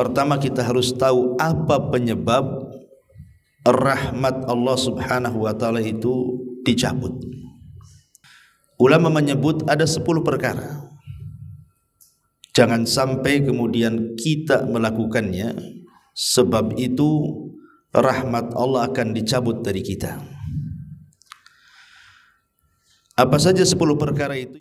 pertama kita harus tahu apa penyebab rahmat Allah Subhanahu wa taala itu dicabut. Ulama menyebut ada 10 perkara. Jangan sampai kemudian kita melakukannya, sebab itu rahmat Allah akan dicabut dari kita. Apa saja 10 perkara itu?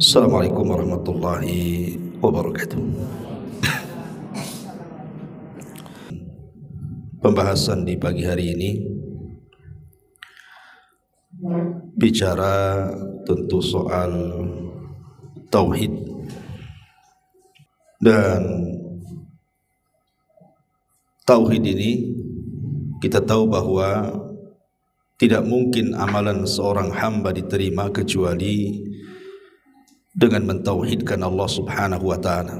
Assalamualaikum warahmatullahi wabarakatuh. Pembahasan di pagi hari ini bicara tentu soal tauhid, dan tauhid ini kita tahu bahwa tidak mungkin amalan seorang hamba diterima kecuali dengan mentauhidkan Allah Subhanahu wa taala.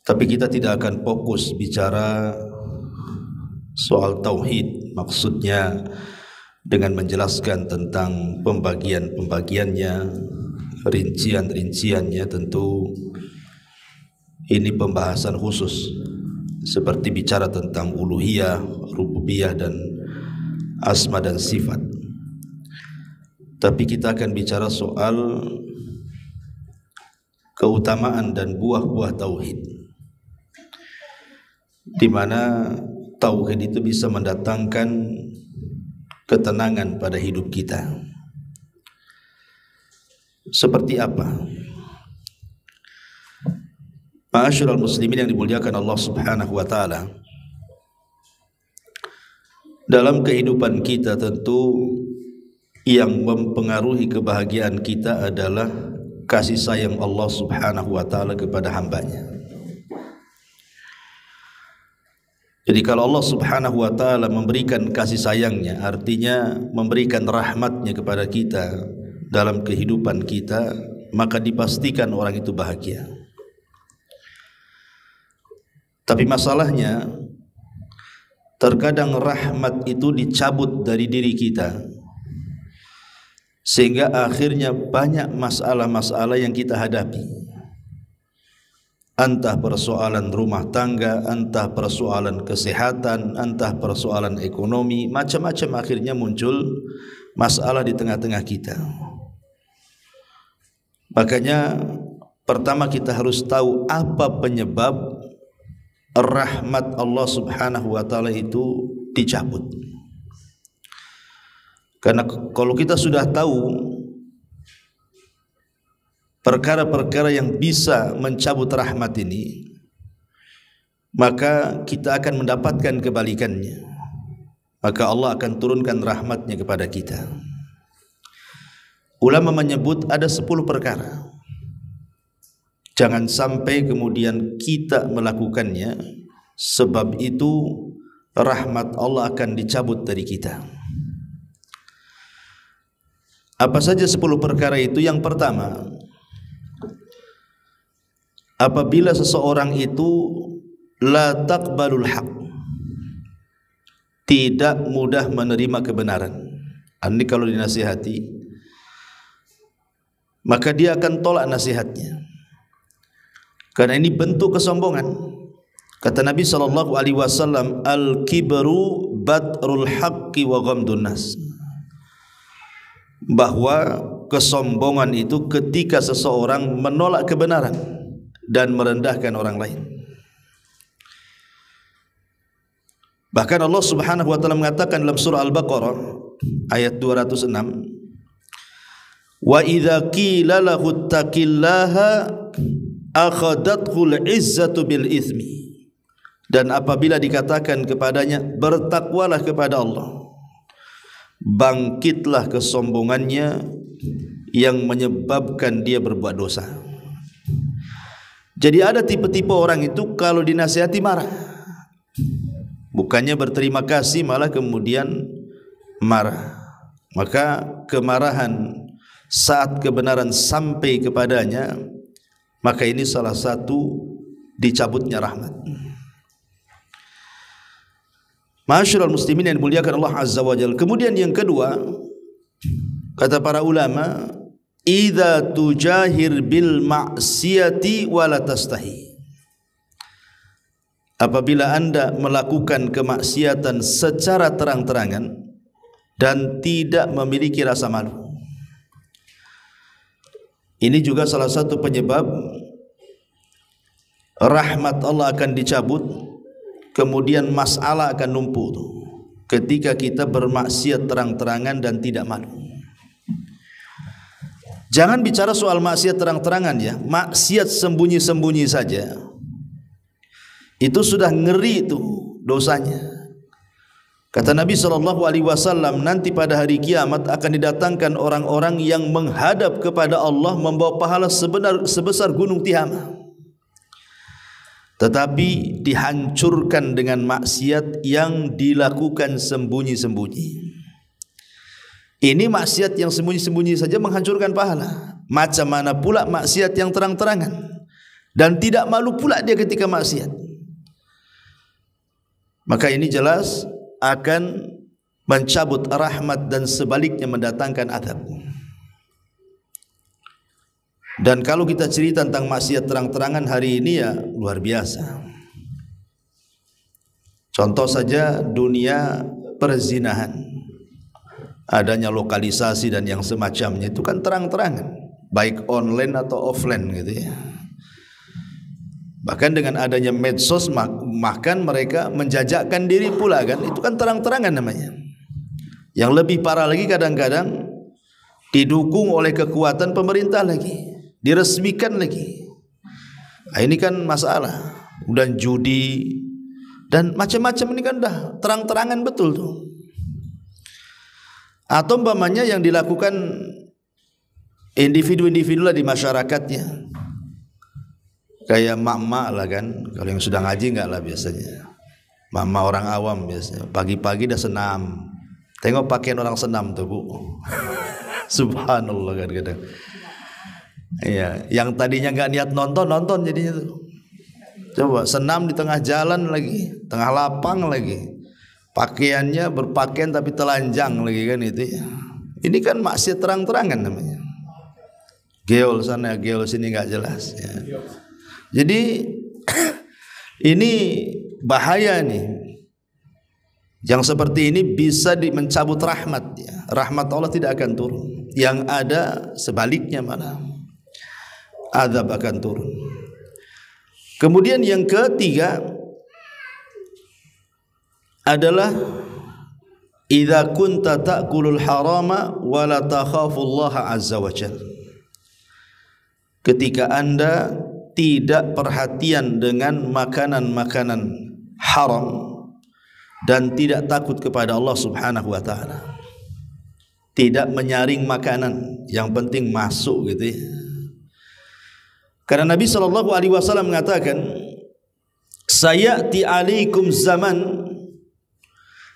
Tapi kita tidak akan fokus bicara soal tauhid, maksudnya dengan menjelaskan tentang pembagian-pembagiannya, rincian-rinciannya. Tentu ini pembahasan khusus, seperti bicara tentang uluhiyah, rububiyah, dan asma dan sifat. Tapi kita akan bicara soal keutamaan dan buah-buah tauhid, di mana tauhid itu bisa mendatangkan ketenangan pada hidup kita. Seperti apa? Ma'asyiral muslimin yang dimuliakan Allah Subhanahu wa taala, dalam kehidupan kita tentu yang mempengaruhi kebahagiaan kita adalah kasih sayang Allah Subhanahu wa taala kepada hambanya. Jadi kalau Allah Subhanahu wa taala memberikan kasih sayangnya, artinya memberikan rahmatnya kepada kita dalam kehidupan kita, maka dipastikan orang itu bahagia. Tapi masalahnya, terkadang rahmat itu dicabut dari diri kita, sehingga akhirnya banyak masalah-masalah yang kita hadapi. Entah persoalan rumah tangga, entah persoalan kesehatan, entah persoalan ekonomi, macam-macam akhirnya muncul masalah di tengah-tengah kita. Makanya pertama kita harus tahu apa penyebab rahmat Allah Subhanahu wa taala itu dicabut. Karena kalau kita sudah tahu perkara-perkara yang bisa mencabut rahmat ini, maka kita akan mendapatkan kebalikannya. Maka Allah akan turunkan rahmatnya kepada kita. Ulama menyebut ada 10 perkara. Jangan sampai kemudian kita melakukannya, sebab itu rahmat Allah akan dicabut dari kita. Apa saja 10 perkara itu? Yang pertama, apabila seseorang itu la taqbalul haq, tidak mudah menerima kebenaran. Ini kalau dinasihati, maka dia akan tolak nasihatnya, karena ini bentuk kesombongan. Kata Nabi SAW, al-kibru batrul haqqi wa ghamdun nas, bahwa kesombongan itu ketika seseorang menolak kebenaran dan merendahkan orang lain. Bahkan Allah Subhanahu wa taala mengatakan dalam surah Al-Baqarah ayat 206, wa idza qila lahu taqillaha akhadathul izzatu bil itsmi, dan apabila dikatakan kepadanya bertakwalah kepada Allah, bangkitlah kesombongannya yang menyebabkan dia berbuat dosa. Jadi ada tipe-tipe orang itu kalau dinasihati marah, bukannya berterima kasih, malah kemudian marah. Maka kemarahan saat kebenaran sampai kepadanya, maka ini salah satu dicabutnya rahmat. Ma'asyiral muslimin yang dimuliakan Allah Azza wa Jalla. Kemudian yang kedua, kata para ulama, idza tujahir bil ma'siyati wa la tastahi. Apabila Anda melakukan kemaksiatan secara terang-terangan dan tidak memiliki rasa malu. Ini juga salah satu penyebab rahmat Allah akan dicabut, kemudian masalah akan numpuk ketika kita bermaksiat terang-terangan dan tidak malu. Jangan bicara soal maksiat terang-terangan ya, maksiat sembunyi-sembunyi saja itu sudah ngeri itu dosanya. Kata Nabi SAW, nanti pada hari kiamat akan didatangkan orang-orang yang menghadap kepada Allah membawa pahala sebesar gunung Tihamah, tetapi dihancurkan dengan maksiat yang dilakukan sembunyi-sembunyi. Ini maksiat yang sembunyi-sembunyi saja menghancurkan pahala. Macam mana pula maksiat yang terang-terangan dan tidak malu pula dia ketika maksiat. Maka ini jelas akan mencabut rahmat dan sebaliknya mendatangkan azab. Dan kalau kita cerita tentang maksiat terang-terangan hari ini ya luar biasa. Contoh saja dunia perzinahan. Adanya lokalisasi dan yang semacamnya itu kan terang-terangan, baik online atau offline gitu ya. Bahkan dengan adanya medsos bahkan mereka menjajakkan diri pula kan, itu kan terang-terangan namanya. Yang lebih parah lagi kadang-kadang didukung oleh kekuatan pemerintah lagi, diresmikan lagi. Nah, ini kan masalah. Dan judi dan macam-macam ini kan dah terang-terangan betul tuh. Atau umpamanya yang dilakukan individu-individu lah di masyarakatnya, kayak mak-mak lah kan. Kalau yang sudah ngaji enggak lah biasanya. Mak-mak orang awam biasanya pagi-pagi dah senam. Tengok pakaian orang senam tuh Bu. Subhanallah kadang-kadang. Iya, yang tadinya enggak niat nonton jadinya tuh. Coba senam di tengah jalan lagi, tengah lapang lagi. Pakaiannya berpakaian tapi telanjang lagi kan itu ya. Ini kan maksiat terang-terangan namanya. Geol sana, geol sini enggak jelas ya. Jadi ini bahaya nih. Yang seperti ini bisa mencabut rahmat ya. Rahmat Allah tidak akan turun. Yang ada sebaliknya malah azab akan turun. Kemudian yang ketiga adalah idza kunta ta'kulul harama wa la takhafullaha azza wa jalla. Ketika Anda tidak perhatian dengan makanan-makanan haram dan tidak takut kepada Allah Subhanahu wa taala. Tidak menyaring makanan, yang penting masuk gitu ya. Karena Nabi SAW mengatakan, sayati alaikum zaman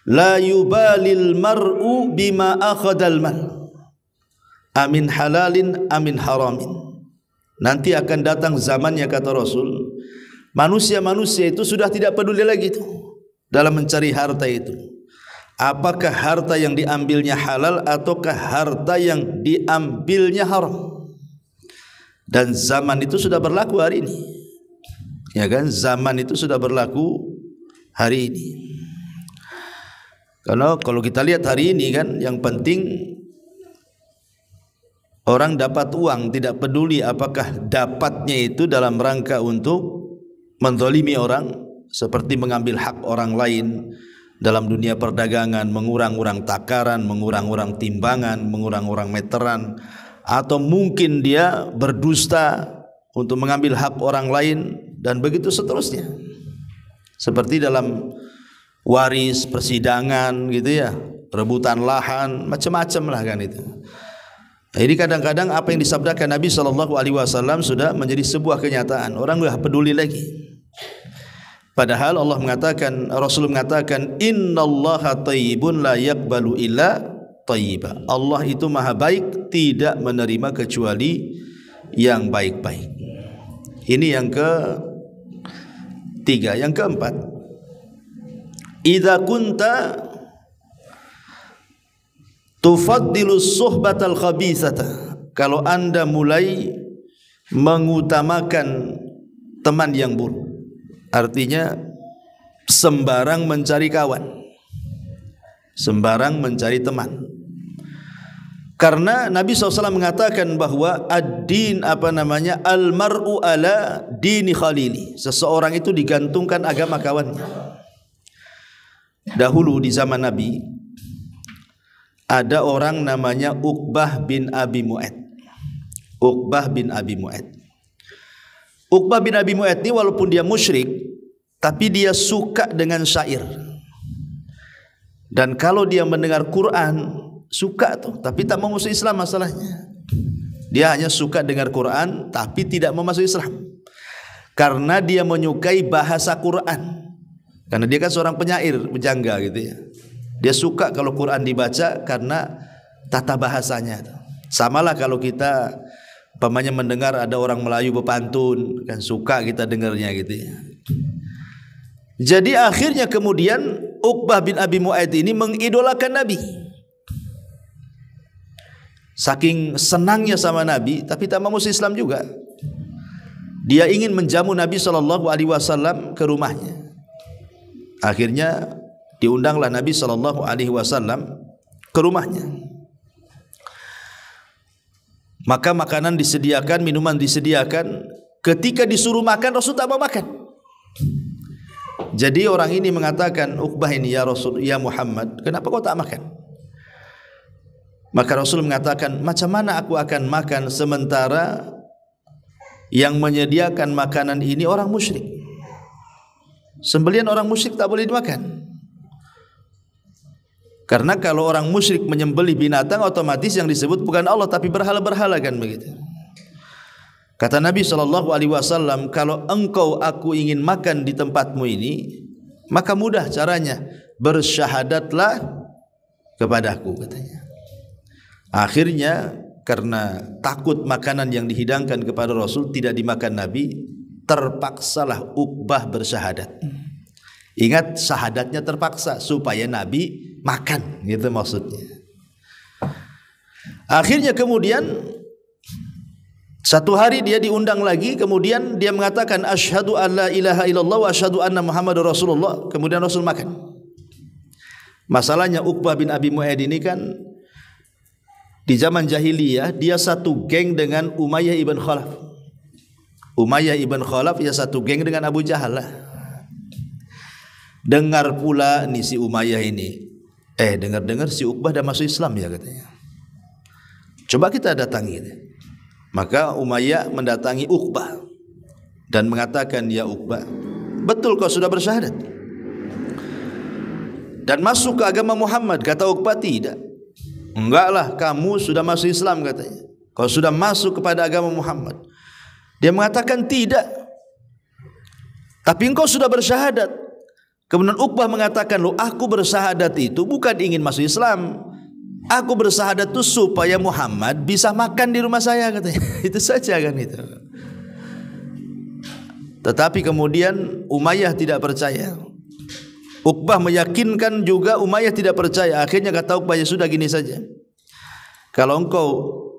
la yubalil mar'u bima akhadal mal amin halalin amin haramin. Nanti akan datang zamannya kata Rasul, manusia-manusia itu sudah tidak peduli lagi itu dalam mencari harta itu. Apakah harta yang diambilnya halal ataukah harta yang diambilnya haram. Dan zaman itu sudah berlaku hari ini. Ya kan? Zaman itu sudah berlaku hari ini. Karena kalau kita lihat hari ini kan, yang penting orang dapat uang, tidak peduli apakah dapatnya itu dalam rangka untuk menzalimi orang, seperti mengambil hak orang lain dalam dunia perdagangan, mengurang-urang takaran, mengurang-urang timbangan, mengurang-urang meteran, atau mungkin dia berdusta untuk mengambil hak orang lain, dan begitu seterusnya. Seperti dalam waris, persidangan gitu ya, rebutan lahan, macam-macam lah kan itu. Jadi kadang-kadang apa yang disabdakan Nabi SAW sudah menjadi sebuah kenyataan. Orang sudah peduli lagi. Padahal Allah mengatakan, Rasul mengatakan, innallaha thayyibun la yaqbalu illa thayyiba. Allah itu maha baik, tidak menerima kecuali yang baik-baik. Ini yang ketiga. Yang keempat, idza kunta tufaddilu suhbatal khabithata, kalau Anda mulai mengutamakan teman yang buruk, artinya sembarang mencari kawan, sembarang mencari teman. Karena Nabi SAW mengatakan bahwa ad-din al-mar'u ala dini khalili, seseorang itu digantungkan agama kawannya. Dahulu di zaman Nabi ada orang namanya Uqbah bin Abi Mu'ayth. Uqbah bin Abi Mu'ayth. Uqbah bin Abi Mu'ayth ini walaupun dia musyrik, tapi dia suka dengan syair. Dan kalau dia mendengar Quran, suka tuh, tapi tak mau masuk Islam masalahnya. Dia hanya suka dengar Quran tapi tidak mau masuk Islam. Karena dia menyukai bahasa Quran. Karena dia kan seorang penyair, pejangga gitu ya. Dia suka kalau Quran dibaca karena tata bahasanya. Samalah kalau kita pamannya mendengar ada orang Melayu berpantun, kan suka kita dengarnya gitu ya. Jadi akhirnya kemudian Uqbah bin Abi Mu'ayth ini mengidolakan Nabi. Saking senangnya sama Nabi, tapi tak mau masuk Islam juga. Dia ingin menjamu Nabi SAW ke rumahnya. Akhirnya diundanglah Nabi SAW ke rumahnya. Maka makanan disediakan, minuman disediakan. Ketika disuruh makan, Rasul tak mau makan. Jadi orang ini mengatakan, Uqbah ini, ya Rasul, ya Muhammad, kenapa kau tak makan? Maka Rasul mengatakan, macam mana aku akan makan sementara yang menyediakan makanan ini orang musyrik? Sembelihan orang musyrik tak boleh dimakan. Karena kalau orang musyrik menyembelih binatang, otomatis yang disebut bukan Allah tapi berhala-berhala, kan begitu. Kata Nabi SAW, kalau engkau aku ingin makan di tempatmu ini, maka mudah caranya, bersyahadatlah kepadaku, katanya. Akhirnya karena takut makanan yang dihidangkan kepada Rasul tidak dimakan Nabi, terpaksalah Uqbah bersyahadat. Ingat, syahadatnya terpaksa supaya Nabi makan, gitu maksudnya. Akhirnya kemudian satu hari dia diundang lagi, kemudian dia mengatakan asyhadu an la ilaha illallah wa asyhadu anna Muhammadar Rasulullah. Kemudian Rasul makan. Masalahnya Uqbah bin Abi Mu'ayth ini kan di zaman jahiliyah dia satu geng dengan Umayyah ibn Khalaf. Umayyah ibn Khalaf ya satu geng dengan Abu Jahal lah. Dengar pula nih si Umayyah ini, dengar-dengar si Uqbah dah masuk Islam ya, katanya. Coba kita datangi. Maka Umayyah mendatangi Uqbah dan mengatakan, ya Uqbah, betul kau sudah bersyahadat dan masuk ke agama Muhammad? Kata Uqbah, tidak. Enggak lah, kamu sudah masuk Islam, katanya. Kau sudah masuk kepada agama Muhammad. Dia mengatakan tidak, tapi engkau sudah bersyahadat. Kemudian Uqbah mengatakan, loh, aku bersyahadat itu bukan ingin masuk Islam. Aku bersyahadat itu supaya Muhammad bisa makan di rumah saya, katanya. Itu saja kan itu. Tetapi kemudian Umayyah tidak percaya. Uqbah meyakinkan juga, Umayyah tidak percaya. Akhirnya kata Uqbah, ya sudah, gini saja. Kalau engkau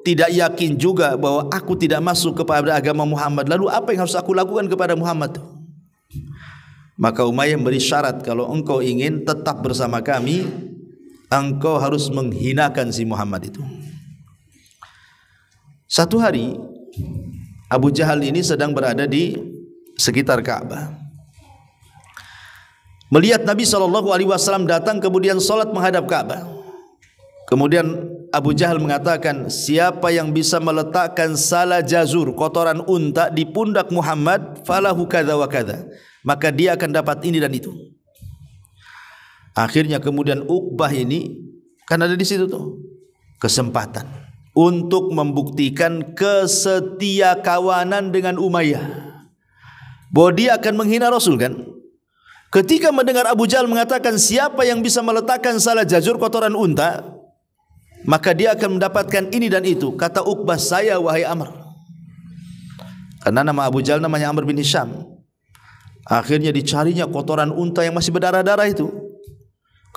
tidak yakin juga bahwa aku tidak masuk kepada agama Muhammad, lalu apa yang harus aku lakukan kepada Muhammad? Maka Umayyah beri syarat, kalau engkau ingin tetap bersama kami, engkau harus menghinakan si Muhammad itu. Satu hari Abu Jahal ini sedang berada di sekitar Ka'bah. Melihat Nabi SAW datang kemudian salat menghadap Ka'bah. Kemudian Abu Jahal mengatakan, siapa yang bisa meletakkan salah jazur, kotoran unta di pundak Muhammad, falahu kadza wa kadza, maka dia akan dapat ini dan itu. Akhirnya kemudian Uqbah ini kan ada di situ tuh kesempatan untuk membuktikan kesetia kawanan dengan Umayyah, bahwa dia akan menghina Rasul kan. Ketika mendengar Abu Jahal mengatakan siapa yang bisa meletakkan salah jazur kotoran unta, maka dia akan mendapatkan ini dan itu. Kata Uqbah, saya wahai Amr. Karena nama Abu Jahal namanya Amr bin Hisham. Akhirnya dicarinya kotoran unta yang masih berdarah-darah itu.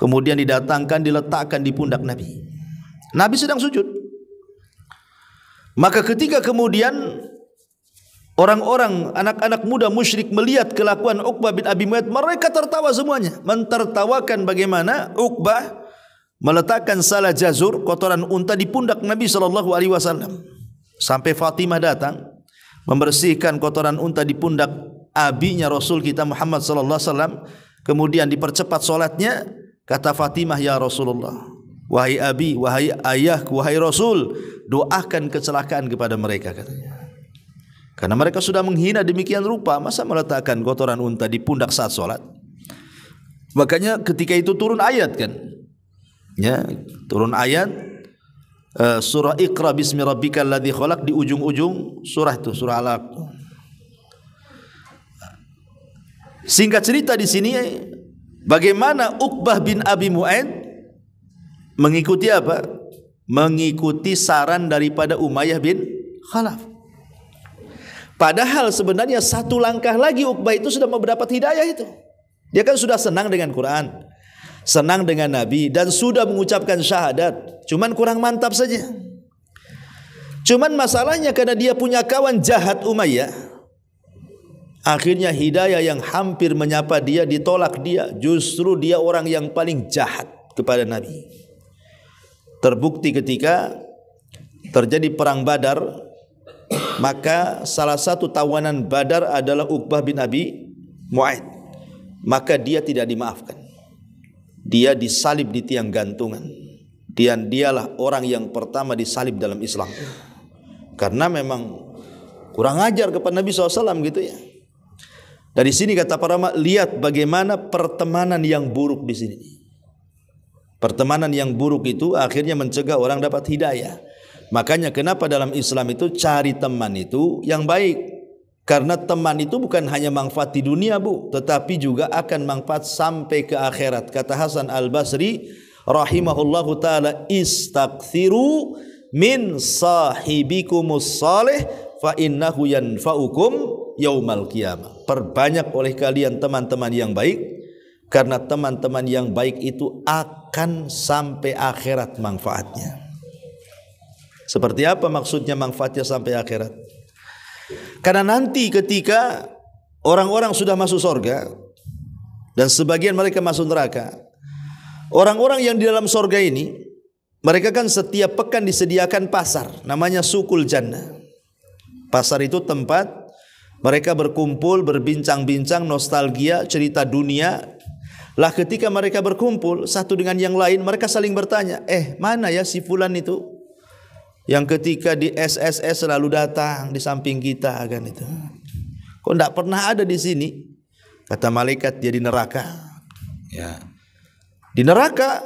kemudian didatangkan, diletakkan di pundak Nabi. Nabi sedang sujud. Maka ketika kemudian orang-orang, anak-anak muda musyrik melihat kelakuan Uqbah bin Abi Mu'ayth, mereka tertawa semuanya, mentertawakan bagaimana Uqbah meletakkan salah jazur, kotoran unta, di pundak Nabi SAW. Sampai Fatimah datang membersihkan kotoran unta di pundak abinya Rasul kita Muhammad SAW. Kemudian dipercepat solatnya. Kata Fatimah, ya Rasulullah, wahai abi, wahai ayahku, wahai Rasul, doakan kecelakaan kepada mereka, katanya. Karena mereka sudah menghina demikian rupa, masa meletakkan kotoran unta di pundak saat solat. Makanya ketika itu turun ayat kan, ya, turun ayat surah Iqra bismi rabbikal ladzi khalaq, di ujung-ujung surah itu, surah Alaq. Singkat cerita di sini, bagaimana Uqbah bin Abi Mu'ayth mengikuti apa? Mengikuti saran daripada Umayyah bin Khalaf. Padahal sebenarnya satu langkah lagi Uqbah itu sudah mendapat hidayah itu. Dia kan sudah senang dengan Quran, senang dengan Nabi, dan sudah mengucapkan syahadat. Cuman kurang mantap saja. Cuman masalahnya karena dia punya kawan jahat Umayyah, akhirnya hidayah yang hampir menyapa dia ditolak dia. Justru dia orang yang paling jahat kepada Nabi. Terbukti ketika terjadi perang Badar, maka salah satu tawanan Badar adalah Uqbah bin Abi Mu'ayth. Maka dia tidak dimaafkan. Dia disalib di tiang gantungan. Dan dialah orang yang pertama disalib dalam Islam. Karena memang kurang ajar kepada Nabi SAW gitu ya. Dari sini kata para ulama, lihat bagaimana pertemanan yang buruk di sini. Pertemanan yang buruk itu akhirnya mencegah orang dapat hidayah. Makanya kenapa dalam Islam itu cari teman itu yang baik. Karena teman itu bukan hanya manfaat di dunia, Bu, tetapi juga akan manfaat sampai ke akhirat. Kata Hasan Al-Basri rahimahullahu ta'ala, istakthiru min sahibikumus salih fa innahu yanfa'ukum yaumal qiyamah. Perbanyak oleh kalian teman-teman yang baik, karena teman-teman yang baik itu akan sampai akhirat manfaatnya. Seperti apa maksudnya manfaatnya sampai akhirat? Karena nanti ketika orang-orang sudah masuk surga dan sebagian mereka masuk neraka, orang-orang yang di dalam surga ini, mereka kan setiap pekan disediakan pasar, namanya Sukul Jannah. Pasar itu tempat mereka berkumpul, berbincang-bincang, nostalgia, cerita dunia. Lah ketika mereka berkumpul satu dengan yang lain, mereka saling bertanya, mana ya si fulan itu yang ketika di SSS selalu datang di samping kita kan itu. Kok enggak pernah ada di sini? Kata malaikat, dia di neraka. Ya. Di neraka,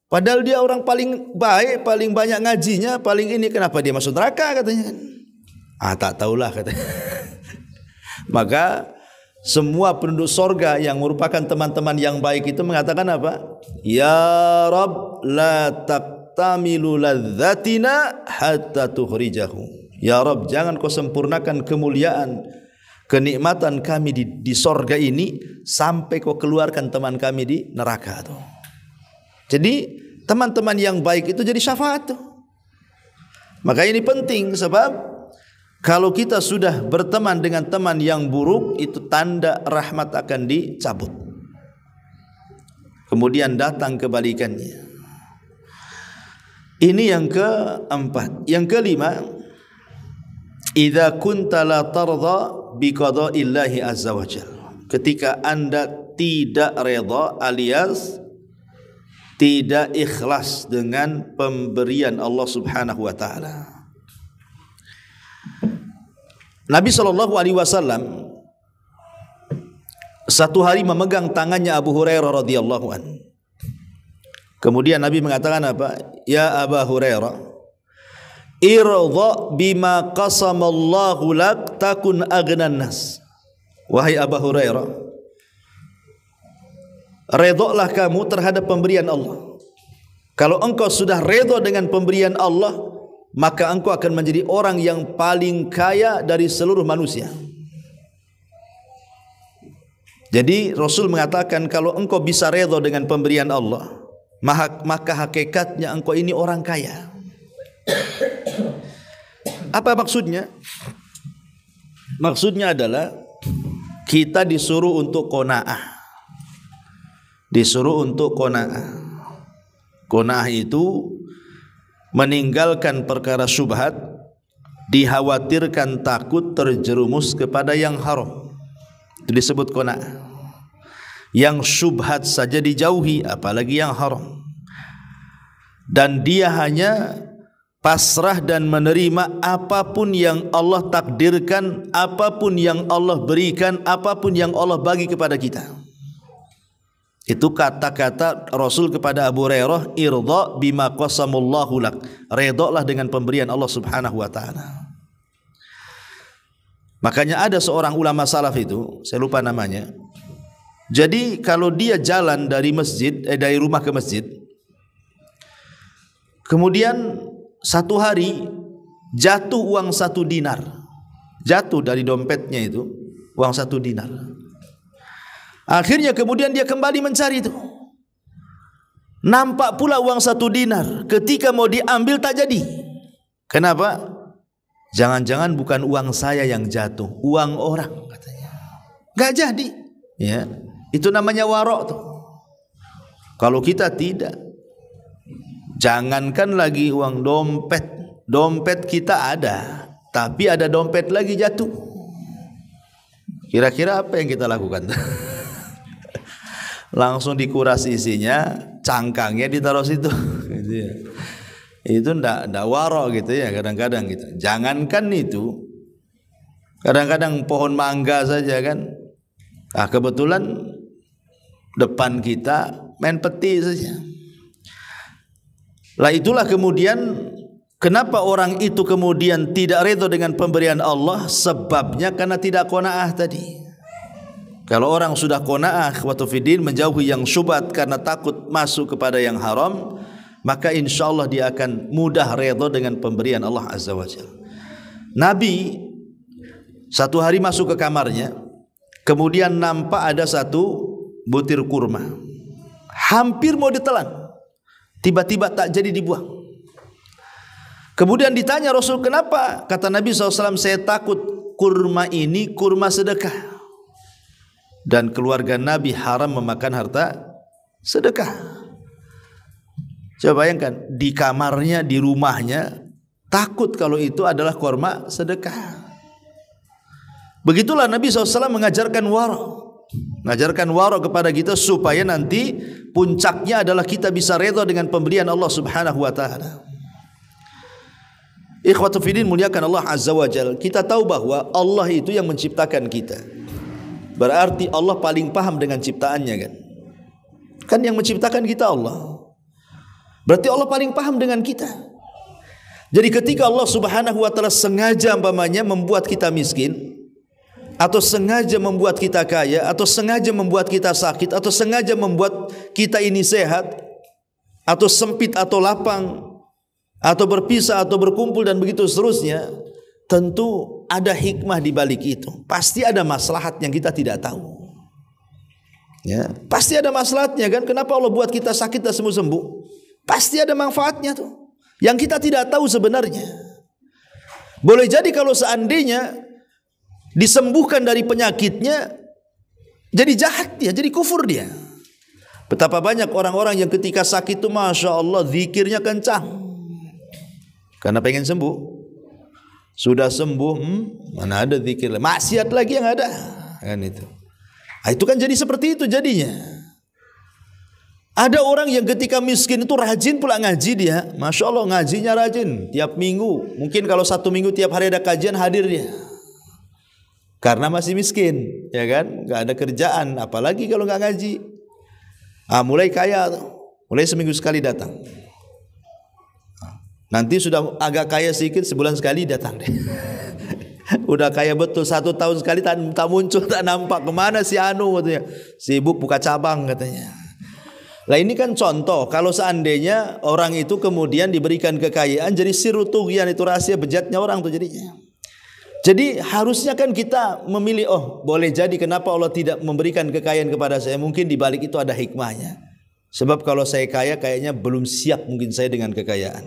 padahal dia orang paling baik, paling banyak ngajinya, paling ini, kenapa dia masuk neraka katanya kan? Tak tahulah katanya. Maka semua penduduk sorga yang merupakan teman-teman yang baik itu mengatakan apa? Ya Rabb, la taqtamilu ladzatina hatta tukhrijahu. Ya Rabb, jangan kau sempurnakan kemuliaan, kenikmatan kami di sorga ini sampai kau keluarkan teman kami di neraka tuh. Jadi teman-teman yang baik itu jadi syafaat tuh. Maka ini penting, sebab kalau kita sudah berteman dengan teman yang buruk, itu tanda rahmat akan dicabut. Kemudian datang kebalikannya. Ini yang keempat. Yang kelima, idza kunta la tarda bi qada'illahi azza wajalla. Ketika Anda tidak redha alias tidak ikhlas dengan pemberian Allah Subhanahu wa taala. Nabi SAW satu hari memegang tangannya Abu Hurairah radhiyallahu anhu. Kemudian Nabi mengatakan apa? Ya Abu Hurairah, irda bima qasamallahu lak takun aghnan nas. Wahai Abu Hurairah, redhalah kamu terhadap pemberian Allah. Kalau engkau sudah redha dengan pemberian Allah, maka engkau akan menjadi orang yang paling kaya dari seluruh manusia. Jadi Rasul mengatakan kalau engkau bisa redha dengan pemberian Allah, maka hakikatnya engkau ini orang kaya. Apa maksudnya? Maksudnya adalah kita disuruh untuk qanaah. Disuruh untuk qanaah. Qanaah itu meninggalkan perkara syubhat, dikhawatirkan takut terjerumus kepada yang haram. Itu disebut qanaah. Yang syubhat saja dijauhi, apalagi yang haram. Dan dia hanya pasrah dan menerima apapun yang Allah takdirkan, apapun yang Allah berikan, apapun yang Allah bagi kepada kita. Itu kata-kata Rasul kepada Abu Hurairah, irda bima qasamullahu lak. Redhalah dengan pemberian Allah Subhanahu wa taala. Makanya ada seorang ulama salaf itu, saya lupa namanya. Jadi kalau dia jalan dari dari rumah ke masjid, kemudian satu hari jatuh uang 1 dinar, jatuh dari dompetnya itu uang 1 dinar. Akhirnya kemudian dia kembali mencari itu, nampak pula uang 1 dinar. Ketika mau diambil tak jadi. Kenapa? Jangan-jangan bukan uang saya yang jatuh, uang orang katanya. Gak jadi. Ya, itu namanya warok tuh. Kalau kita tidak, jangankan lagi uang dompet. Dompet kita ada, tapi ada dompet lagi jatuh. Kira-kira apa yang kita lakukan? Langsung dikuras isinya, cangkangnya ditaruh situ. Gitu ya. Itu ndak warok gitu ya kadang-kadang gitu. Jangankan itu, kadang-kadang pohon mangga saja kan. Ah, kebetulan depan kita main peti saja. Lah itulah kemudian kenapa orang itu kemudian tidak redha dengan pemberian Allah, sebabnya karena tidak qanaah tadi. Kalau orang sudah qanaah wa tafidin, menjauhi yang syubhat karena takut masuk kepada yang haram, maka insyaallah dia akan mudah redha dengan pemberian Allah Azza wa Jalla. Nabi satu hari masuk ke kamarnya, kemudian nampak ada 1 butir kurma, hampir mau ditelan, tiba-tiba tak jadi dibuang. Kemudian ditanya Rasul, kenapa? Kata Nabi SAW, saya takut kurma ini kurma sedekah, dan keluarga Nabi haram memakan harta sedekah. Coba bayangkan, di kamarnya, di rumahnya, takut kalau itu adalah kurma sedekah. Begitulah Nabi SAW mengajarkan warok. Mengajarkan warok kepada kita supaya nanti puncaknya adalah kita bisa redha dengan pemberian Allah Subhanahu wa taala. Ikhwatu fillah, muliakan Allah Azza wa Jalla. Kita tahu bahwa Allah itu yang menciptakan kita. Berarti Allah paling paham dengan ciptaannya kan? Kan yang menciptakan kita Allah. Berarti Allah paling paham dengan kita. Jadi ketika Allah Subhanahu wa taala sengaja umpamanya membuat kita miskin, atau sengaja membuat kita kaya, atau sengaja membuat kita sakit, atau sengaja membuat kita ini sehat, atau sempit atau lapang, atau berpisah atau berkumpul dan begitu seterusnya, tentu ada hikmah di balik itu. Pasti ada maslahat yang kita tidak tahu. Ya, pasti ada maslahatnya kan? Kenapa Allah buat kita sakit dan sembuh-sembuh? Pasti ada manfaatnya tuh, yang kita tidak tahu sebenarnya. Boleh jadi kalau seandainya disembuhkan dari penyakitnya, jadi jahat dia, jadi kufur dia. Betapa banyak orang-orang yang ketika sakit itu Masya Allah zikirnya kencang, karena pengen sembuh. Sudah sembuh, mana ada zikir, maksiat lagi yang ada kan itu. Nah, itu kan jadi seperti itu jadinya. Ada orang yang ketika miskin itu rajin pula ngaji dia, Masya Allah ngajinya rajin, tiap minggu, mungkin kalau 1 minggu tiap hari ada kajian hadir dia, karena masih miskin, ya kan, nggak ada kerjaan, apalagi kalau nggak ngaji. Mulai kaya, mulai seminggu sekali datang, nanti sudah agak kaya sedikit, sebulan sekali datang deh. Udah kaya betul, 1 tahun sekali tak muncul, tak nampak, kemana si Anu katanya, sibuk buka cabang katanya. Lah ini kan contoh, kalau seandainya orang itu kemudian diberikan kekayaan, jadi sirru tughyan, itu rahasia bejatnya orang tuh jadinya. Jadi harusnya kan kita memilih, oh boleh jadi kenapa Allah tidak memberikan kekayaan kepada saya, mungkin di balik itu ada hikmahnya. Sebab kalau saya kaya kayaknya belum siap mungkin saya dengan kekayaan.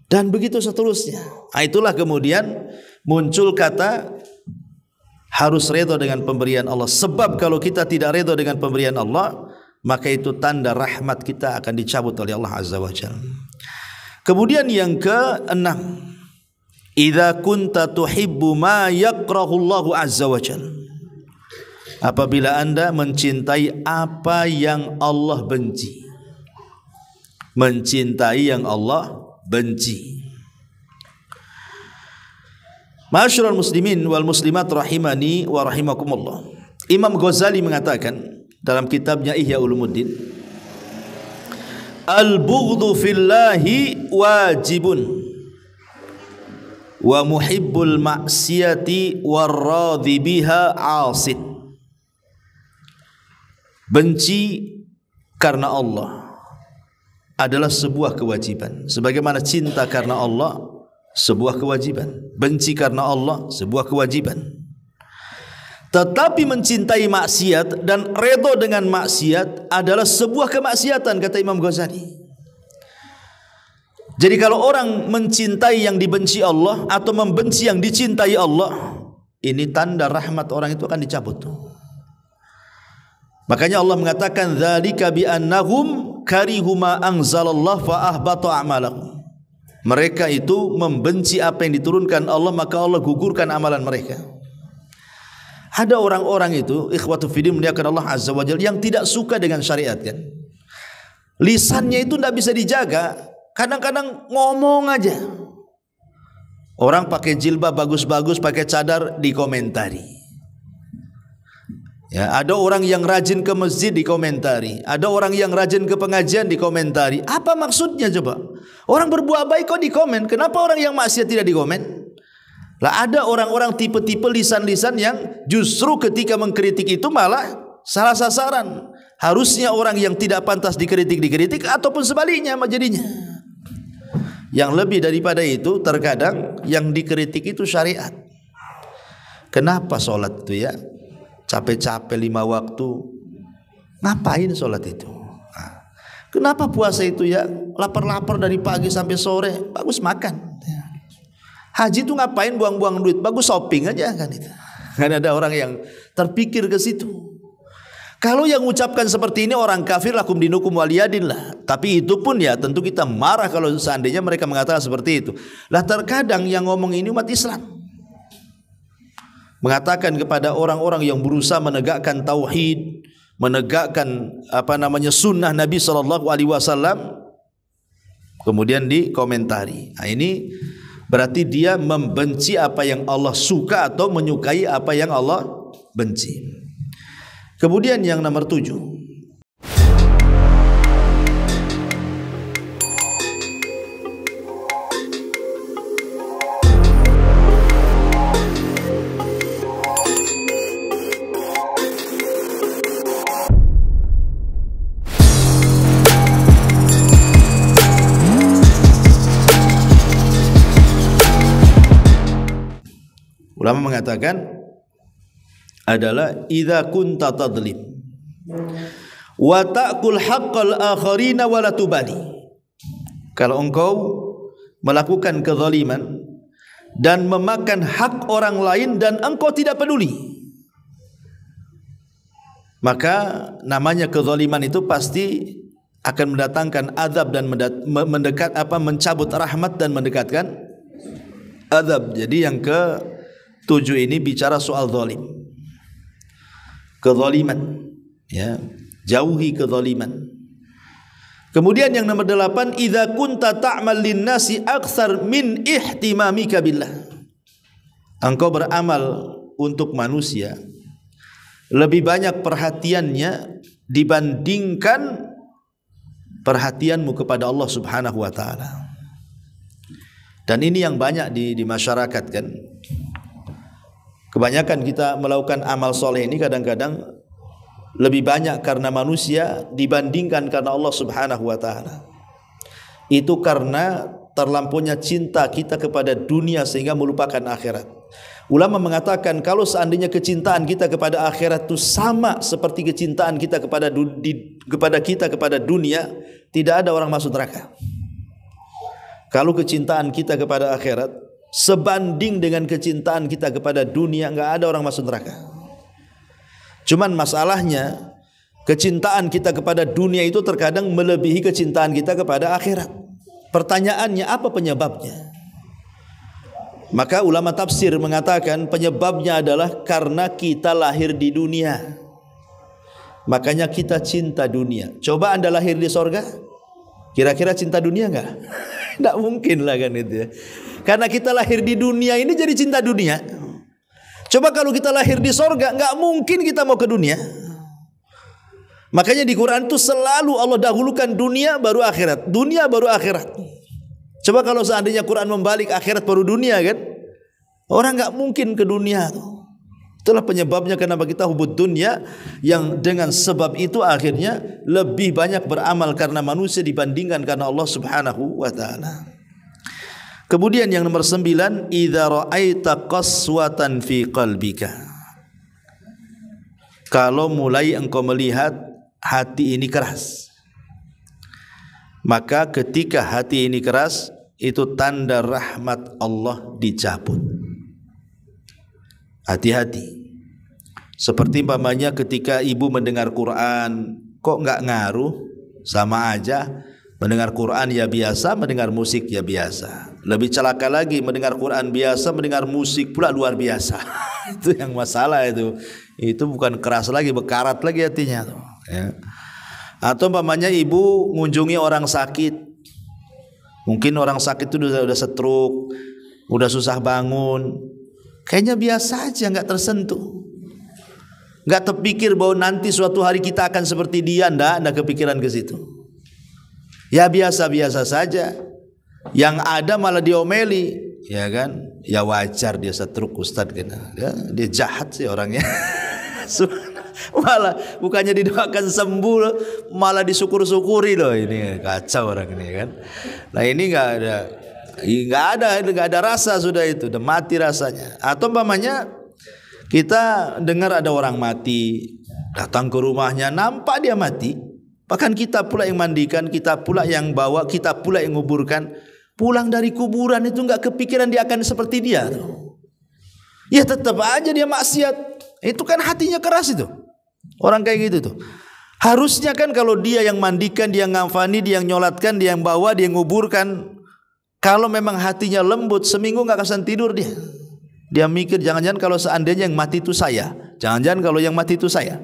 Dan begitu seterusnya. Nah, itulah kemudian muncul kata harus redha dengan pemberian Allah. Sebab kalau kita tidak redha dengan pemberian Allah, maka itu tanda rahmat kita akan dicabut oleh Allah Azza wa Jalla. Kemudian yang keenam, idza kunta tuhibbu ma yakrahu Allahu Azza wa Jalla. Apabila Anda mencintai apa yang Allah benci. Mencintai yang Allah benci. Ma'asyiral muslimin wal muslimat rahimani wa rahimakumullah. Imam Ghazali mengatakan dalam kitabnya Ihya Ulumuddin, al-bughdhu fillahi wajibun wa muhibbul maksiyati warradhi biha 'asid. Benci karena Allah adalah sebuah kewajiban, sebagaimana cinta karena Allah sebuah kewajiban. Benci karena Allah sebuah kewajiban. Tetapi mencintai maksiat dan redha dengan maksiat adalah sebuah kemaksiatan, kata Imam Ghazali. Jadi kalau orang mencintai yang dibenci Allah atau membenci yang dicintai Allah, ini tanda rahmat orang itu akan dicabut. Makanya Allah mengatakan dzalika bi annahum karihu ma anzalallah fa ahbata a'malahum. Mereka itu membenci apa yang diturunkan Allah, maka Allah gugurkan amalan mereka. Ada orang-orang itu, ikhwatu fiddin muliakan Allah Azza wa Jalla, yang tidak suka dengan syariat kan. Lisannya itu tidak bisa dijaga, kadang-kadang ngomong aja. Orang pakai jilbab bagus-bagus, pakai cadar, dikomentari. Ya, ada orang yang rajin ke masjid dikomentari, ada orang yang rajin ke pengajian dikomentari. Apa maksudnya coba? Orang berbuat baik kok dikomen, kenapa orang yang maksiat tidak dikomen? Lah ada orang-orang tipe-tipe lisan-lisan yang justru ketika mengkritik itu malah salah sasaran. Harusnya orang yang tidak pantas dikritik ataupun sebaliknya jadinya. Yang lebih daripada itu, terkadang yang dikritik itu syariat. Kenapa sholat itu ya? Capek-capek 5 waktu, ngapain sholat itu? Nah, kenapa puasa itu ya? Lapar-lapar dari pagi sampai sore, bagus makan. Haji itu ngapain buang-buang duit? Bagus shopping aja kan itu. Kan ada orang yang terpikir ke situ. Kalau yang mengucapkan seperti ini orang kafir, lakum dinukum waliyadin lah. Tapi itu pun ya tentu kita marah kalau seandainya mereka mengatakan seperti itu. Lah terkadang yang ngomong ini umat Islam. Mengatakan kepada orang-orang yang berusaha menegakkan tauhid, menegakkan sunnah Nabi SAW, kemudian dikomentari. Nah, ini berarti dia membenci apa yang Allah suka atau menyukai apa yang Allah benci. Kemudian yang nomor 7, ulama mengatakan adalah idza kunta tadlim wa ta'kul haqqal akharina wa la tubali. Kalau engkau melakukan kezaliman dan memakan hak orang lain dan engkau tidak peduli, maka namanya kezaliman itu pasti akan mendatangkan azab dan mencabut rahmat dan mendekatkan azab. Jadi yang ke-7 ini bicara soal zalim. Kezaliman, ya, jauhi kezaliman. Kemudian yang nomor 8, idza kunta ta'mal lin-nasi aktsar min ihtimamika billah. Engkau beramal untuk manusia lebih banyak perhatiannya dibandingkan perhatianmu kepada Allah Subhanahu wa taala. Dan ini yang banyak di masyarakat kan. Kebanyakan kita melakukan amal soleh ini kadang-kadang lebih banyak karena manusia dibandingkan karena Allah Subhanahu wa taala. Itu karena terlampaunya cinta kita kepada dunia sehingga melupakan akhirat. Ulama mengatakan kalau seandainya kecintaan kita kepada akhirat itu sama seperti kecintaan kita kepada dunia, tidak ada orang masuk neraka. Kalau kecintaan kita kepada akhirat sebanding dengan kecintaan kita kepada dunia, enggak ada orang masuk neraka. Cuman masalahnya kecintaan kita kepada dunia itu terkadang melebihi kecintaan kita kepada akhirat. Pertanyaannya, apa penyebabnya? Maka ulama tafsir mengatakan penyebabnya adalah karena kita lahir di dunia. Makanya kita cinta dunia. Coba Anda lahir di sorga, kira-kira cinta dunia enggak? Tidak mungkin lah kan itu ya. Karena kita lahir di dunia ini jadi cinta dunia. Coba kalau kita lahir di sorga, enggak mungkin kita mau ke dunia. Makanya di Quran itu selalu Allah dahulukan dunia baru akhirat, dunia baru akhirat. Coba kalau seandainya Quran membalik akhirat baru dunia kan, orang enggak mungkin ke dunia tuh. Itulah penyebabnya kenapa kita hubud dunia, yang dengan sebab itu akhirnya lebih banyak beramal karena manusia dibandingkan karena Allah Subhanahu wa taala. Kemudian yang nomor 9, idza ra'aita qaswatan fi qalbika. Kalau mulai engkau melihat hati ini keras, maka ketika hati ini keras, itu tanda rahmat Allah dicabut. Hati-hati. Seperti umpamanya ketika ibu mendengar Quran, kok enggak ngaruh, sama aja. Mendengar Quran ya biasa, mendengar musik ya biasa. Lebih celaka lagi, mendengar Quran biasa, mendengar musik pula luar biasa. Itu yang masalah itu. Itu bukan keras lagi, bekarat lagi hatinya tuh, ya. Atau umpamanya ibu mengunjungi orang sakit. Mungkin orang sakit itu udah stroke, udah susah bangun. Kayaknya biasa aja, enggak tersentuh. Enggak terpikir bahwa nanti suatu hari kita akan seperti dia, enggak kepikiran ke situ. Ya biasa-biasa saja. Yang ada malah diomeli, ya kan? Ya wajar dia stroke Ustaz kan. Dia jahat sih orangnya. Malah bukannya didoakan sembuh, malah disyukur-syukuri loh. Ini kacau orang ini kan. Nah ini nggak ada rasa sudah itu, udah mati rasanya. Atau umpamanya kita dengar ada orang mati, datang ke rumahnya, nampak dia mati, bahkan kita pula yang mandikan, kita pula yang bawa, kita pula yang nguburkan. Pulang dari kuburan itu nggak kepikiran dia akan seperti dia. Ya tetap aja dia maksiat. Itu kan hatinya keras itu. Orang kayak gitu tuh. Harusnya kan kalau dia yang mandikan, dia yang ngafani, dia yang nyolatkan, dia yang bawa, dia yang nguburkan. Kalau memang hatinya lembut, seminggu nggak akan tidur dia. Dia mikir jangan-jangan kalau seandainya yang mati itu saya. Jangan-jangan kalau yang mati itu saya.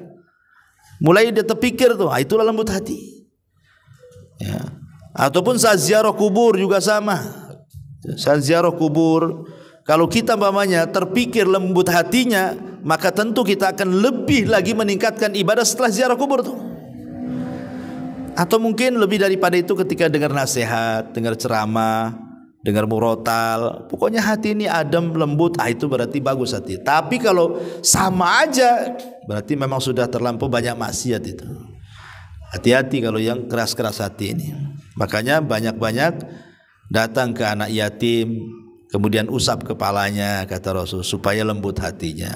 Mulai dia terpikir tuh, itulah lembut hati. Ya. Ataupun saat ziarah kubur juga sama. Saat ziarah kubur, kalau kita umpamanya terpikir lembut hatinya, maka tentu kita akan lebih lagi meningkatkan ibadah setelah ziarah kubur tuh. Atau mungkin lebih daripada itu ketika dengar nasihat, dengar ceramah, dengar murotal, pokoknya hati ini adem, lembut, itu berarti bagus hati. Tapi kalau sama aja, berarti memang sudah terlampau banyak maksiat itu. Hati-hati kalau yang keras-keras hati ini. Makanya banyak-banyak datang ke anak yatim, kemudian usap kepalanya, kata Rasul, supaya lembut hatinya.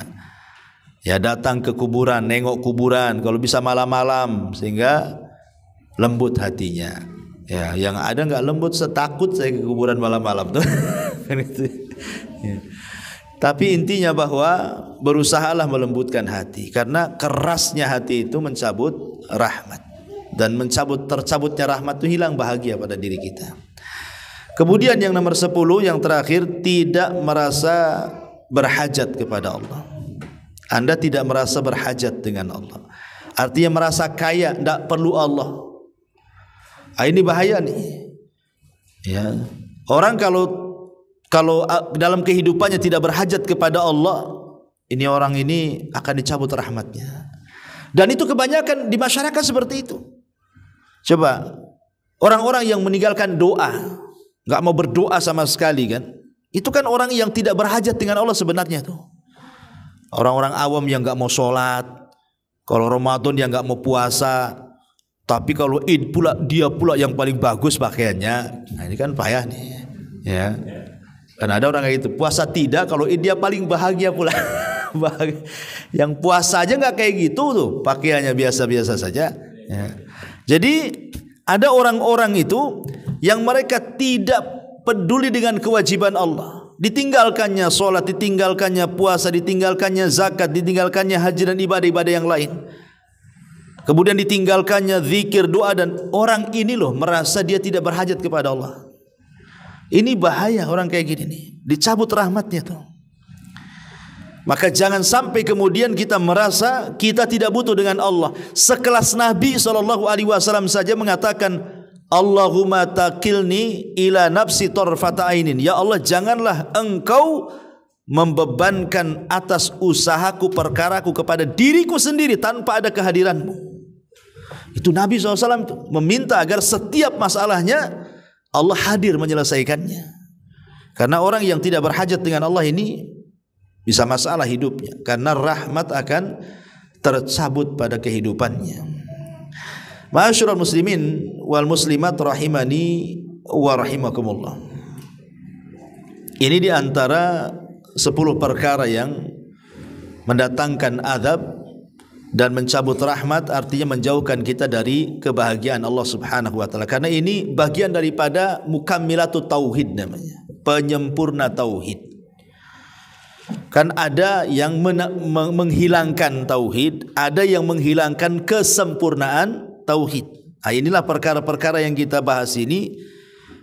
Ya datang ke kuburan, nengok kuburan, kalau bisa malam-malam, sehingga lembut hatinya. Ya, yang ada nggak lembut, setakut saya ke kuburan malam-malam tuh. Ya. Tapi intinya bahwa berusahalah melembutkan hati, karena kerasnya hati itu mencabut rahmat, dan tercabutnya rahmat itu hilang bahagia pada diri kita. Kemudian yang nomor 10, yang terakhir, tidak merasa berhajat kepada Allah. Anda tidak merasa berhajat dengan Allah, artinya merasa kaya, tidak perlu Allah. Ini bahaya nih. Ya. Orang kalau dalam kehidupannya tidak berhajat kepada Allah, ini orang ini akan dicabut rahmatnya. Dan itu kebanyakan di masyarakat seperti itu. Coba orang-orang yang meninggalkan doa, nggak mau berdoa sama sekali kan, itu kan orang yang tidak berhajat dengan Allah sebenarnya tuh. Orang-orang awam yang nggak mau sholat, kalau Ramadan dia nggak mau puasa, tapi kalau Id pula dia pula yang paling bagus pakaiannya. Nah ini kan payah nih, ya. Kan ada orang kayak gitu, puasa tidak, kalau dia paling bahagia pula. Yang puasa aja nggak kayak gitu tuh, pakaiannya biasa-biasa saja. Ya. Jadi ada orang-orang itu yang mereka tidak peduli dengan kewajiban Allah. Ditinggalkannya sholat, ditinggalkannya puasa, ditinggalkannya zakat, ditinggalkannya haji dan ibadah-ibadah yang lain. Kemudian ditinggalkannya zikir, doa, dan orang ini loh merasa dia tidak berhajat kepada Allah. Ini bahaya orang kayak gini nih, dicabut rahmatnya tuh. Maka jangan sampai kemudian kita merasa kita tidak butuh dengan Allah. Sekelas Nabi SAW saja mengatakan, Allahumma takilni ila nafsi tarfata ainin. Ya Allah, janganlah engkau membebankan atas usahaku, perkaraku kepada diriku sendiri tanpa ada kehadiranmu. Itu Nabi SAW itu meminta agar setiap masalahnya Allah hadir menyelesaikannya. Karena orang yang tidak berhajat dengan Allah ini bisa masalah hidupnya, karena rahmat akan tercabut pada kehidupannya. Ma'asyiral muslimin wal muslimat rahimani wa rahimakumullah. Ini di antara 10 perkara yang mendatangkan azab dan mencabut rahmat, artinya menjauhkan kita dari kebahagiaan Allah Subhanahu wa taala. Karena ini bagian daripada mukammilatut tauhid namanya, penyempurna tauhid. Kan ada yang menghilangkan tauhid, ada yang menghilangkan kesempurnaan tauhid. Nah, inilah perkara-perkara yang kita bahas ini,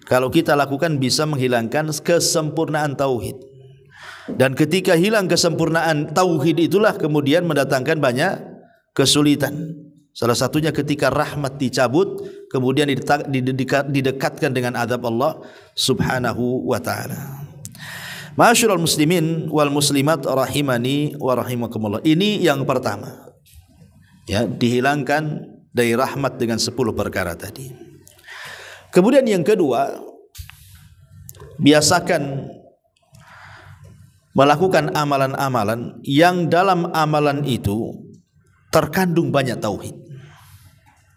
kalau kita lakukan bisa menghilangkan kesempurnaan tauhid. Dan ketika hilang kesempurnaan tauhid, itulah kemudian mendatangkan banyak kesulitan. Salah satunya ketika rahmat dicabut, kemudian didekatkan dengan azab Allah Subhanahu wa taala. Ma'asyiral muslimin wal muslimat rahimani wa rahimakumullah. Ini yang pertama. Ya, dihilangkan dari rahmat dengan 10 perkara tadi. Kemudian yang kedua, biasakan melakukan amalan-amalan yang dalam amalan itu terkandung banyak tauhid.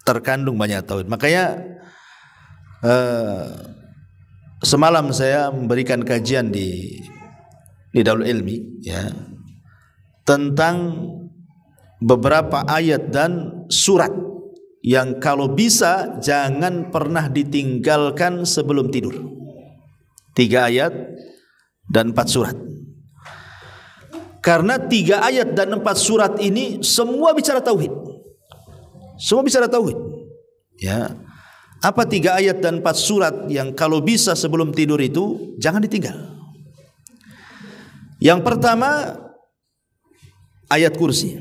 Terkandung banyak tauhid. Makanya semalam saya memberikan kajian di Darul Ilmi, ya, tentang beberapa ayat dan surat yang kalau bisa jangan pernah ditinggalkan sebelum tidur. 3 ayat dan 4 surat. Karena 3 ayat dan 4 surat ini semua bicara tauhid. Semua bicara tauhid. Ya. Apa 3 ayat dan 4 surat yang kalau bisa sebelum tidur itu jangan ditinggal? Yang pertama, ayat kursi.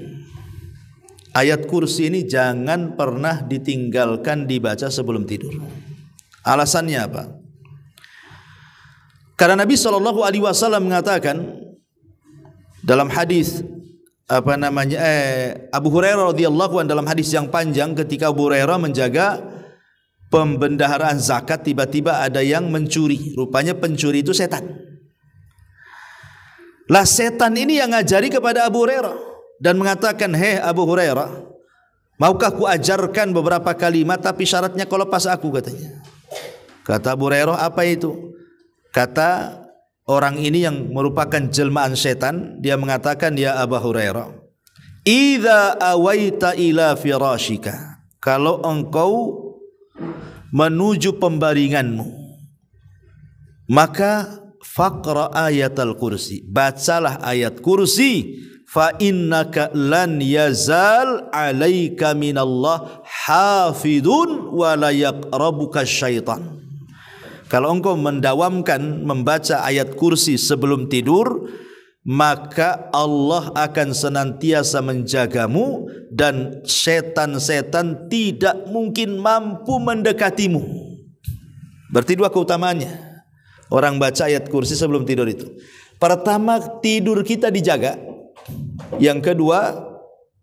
Ayat kursi ini jangan pernah ditinggalkan dibaca sebelum tidur. Alasannya apa? Karena Nabi SAW mengatakan dalam hadis Abu Hurairah radhiyallahu anhu, dalam hadis yang panjang, ketika Abu Hurairah menjaga pembendaharaan zakat, tiba-tiba ada yang mencuri. Rupanya pencuri itu setan. Lah setan ini yang ngajari kepada Abu Hurairah dan mengatakan, "Hei Abu Hurairah, maukah ku ajarkan beberapa kalimat tapi syaratnya kau lepas aku," katanya. Kata Abu Hurairah, "Apa itu?" Kata orang ini yang merupakan jelmaan setan, dia mengatakan, "Ya Abu Hurairah, idza awaita ila firashika, kalau engkau menuju pembaringanmu, maka faqra ayatal kursi, bacalah ayat kursi, fa innaka lan yazal alaika minallah hafidun wa la yaqrabuka syaitan." Kalau engkau mendawamkan membaca ayat kursi sebelum tidur, maka Allah akan senantiasa menjagamu dan setan-setan tidak mungkin mampu mendekatimu. Berarti 2 keutamaannya orang baca ayat kursi sebelum tidur itu. Pertama, tidur kita dijaga. Yang kedua,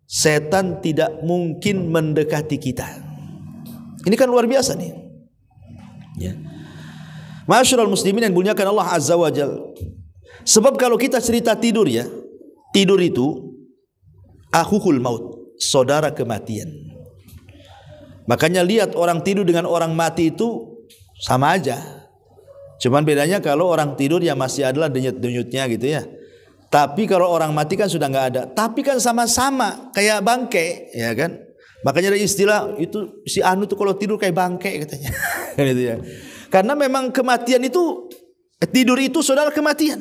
setan tidak mungkin mendekati kita. Ini kan luar biasa nih. Ya. Ma'asyiral muslimin yang dimuliakan Allah Azza wa Jalla. Sebab kalau kita cerita tidur, ya, tidur itu akhul maut, saudara kematian. Makanya lihat orang tidur dengan orang mati itu sama aja. Cuman bedanya kalau orang tidur ya masih adalah denyut-denyutnya gitu ya. Tapi kalau orang mati kan sudah nggak ada. Tapi kan sama-sama kayak bangke, ya kan? Makanya ada istilah itu si Anu tuh kalau tidur kayak bangke katanya. Gitu ya. Karena memang kematian itu, tidur itu saudara kematian.